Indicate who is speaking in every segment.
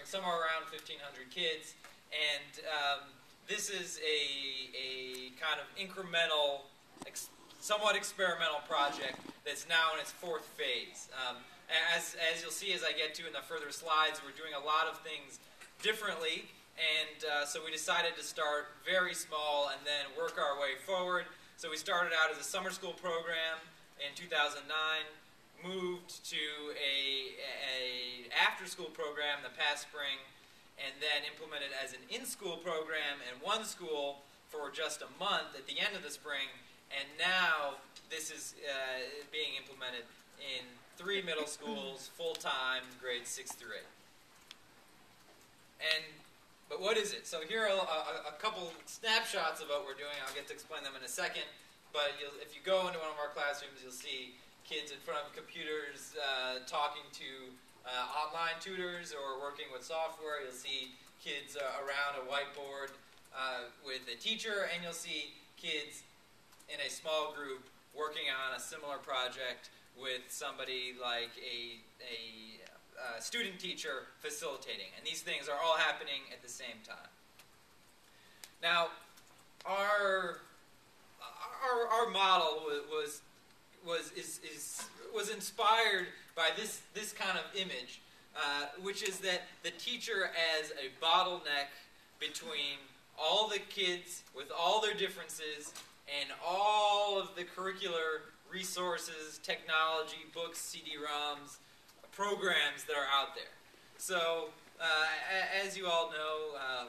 Speaker 1: somewhere around 1,500 kids, and this is a kind of incremental, somewhat experimental project that's now in its fourth phase. As you'll see as I get to in the further slides, we're doing a lot of things differently, and so we decided to start very small and then work our way forward. So we started out as a summer school program in 2009, moved to a after-school program the past spring, and then implemented as an in-school program in one school for just a month at the end of the spring, and now this is being implemented in 3 middle schools, full-time, grades 6 through 8. But what is it? So here are a couple snapshots of what we're doing. I'll get to explain them in a second. But if you go into one of our classrooms, you'll see kids in front of computers talking to online tutors or working with software. You'll see kids around a whiteboard with a teacher, and you'll see kids in a small group working on a similar project with somebody like a student teacher facilitating. And these things are all happening at the same time. Now, our model was inspired by this kind of image, which is that the teacher as a bottleneck between all the kids with all their differences and all of the curricular resources, technology, books, CD-ROMs, programs that are out there. So, as you all know,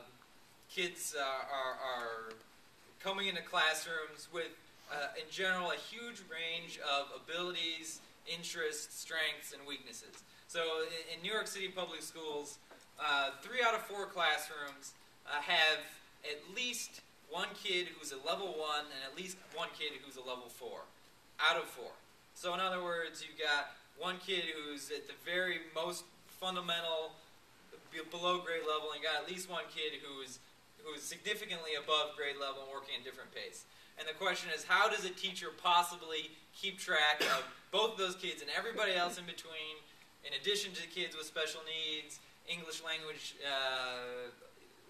Speaker 1: kids are coming into classrooms with, in general, a huge range of abilities, interests, strengths, and weaknesses. So, in New York City public schools, 3 out of 4 classrooms have at least one kid who's a level 1 and at least one kid who's a level 4 out of 4. So, in other words, you've got one kid who's at the very most fundamental, below grade level, and you got at least one kid who's significantly above grade level and working at different pace. And the question is, how does a teacher possibly keep track of both of those kids and everybody else in between, in addition to the kids with special needs, English language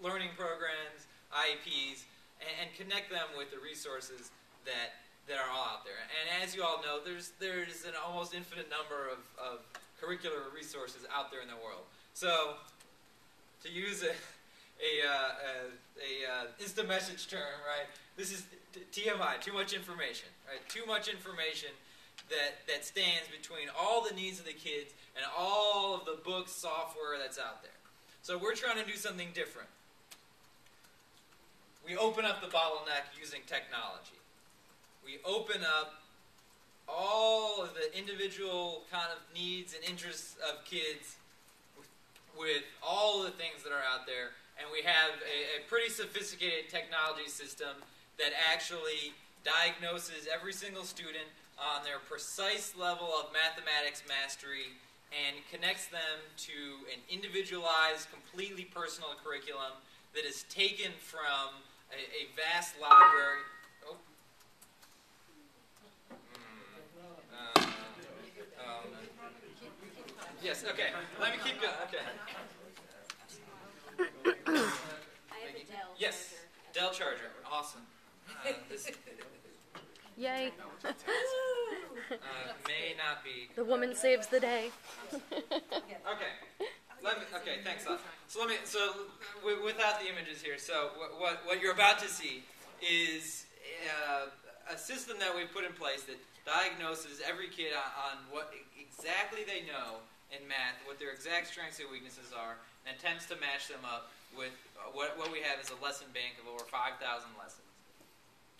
Speaker 1: learning programs, IEPs, and connect them with the resources that are all out there. And as you all know, there's an almost infinite number of curricular resources out there in the world. So, to use a instant message term, right? This is TMI, too much information, right? Too much information that stands between all the needs of the kids and all of the books, software that's out there. So we're trying to do something different. We open up the bottleneck using technology. We open up all of the individual kind of needs and interests of kids with all the things that are out there, and we have a pretty sophisticated technology system that actually diagnoses every single student on their precise level of mathematics mastery and connects them to an individualized, completely personal curriculum that is taken from a vast library. Yes, okay. Let me keep going. Okay.
Speaker 2: I have a Dell
Speaker 1: yes,
Speaker 2: charger.
Speaker 1: Dell charger. Awesome.
Speaker 3: Yay.
Speaker 1: May not be.
Speaker 3: The woman saves the day.
Speaker 1: Okay. Okay, thanks. So without the images here, so what you're about to see is a system that we've put in place that diagnoses every kid on what exactly they know in math, what their exact strengths and weaknesses are, and attempts to match them up with what we have is a lesson bank of over 5,000 lessons.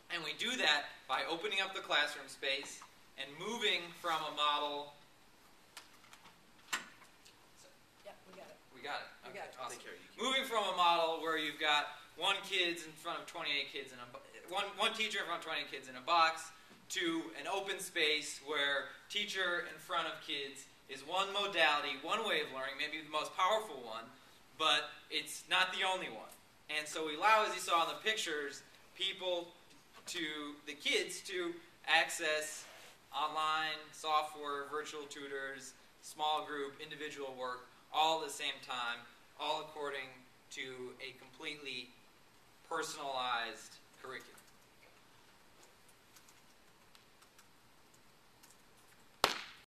Speaker 1: And we do that by opening up the classroom space and moving from a model.
Speaker 2: Yeah, we got it.
Speaker 1: We got it. Okay, awesome.
Speaker 4: Take care of you.
Speaker 1: Moving from a model where you've got one kid in front of 28 kids in one teacher in front of 28 kids in a box, to an open space where teacher in front of kids is one modality, one way of learning, maybe the most powerful one, but it's not the only one. And so we allow, as you saw in the pictures, the kids to access online, software, virtual tutors, small group, individual work, all at the same time, all to a completely personalized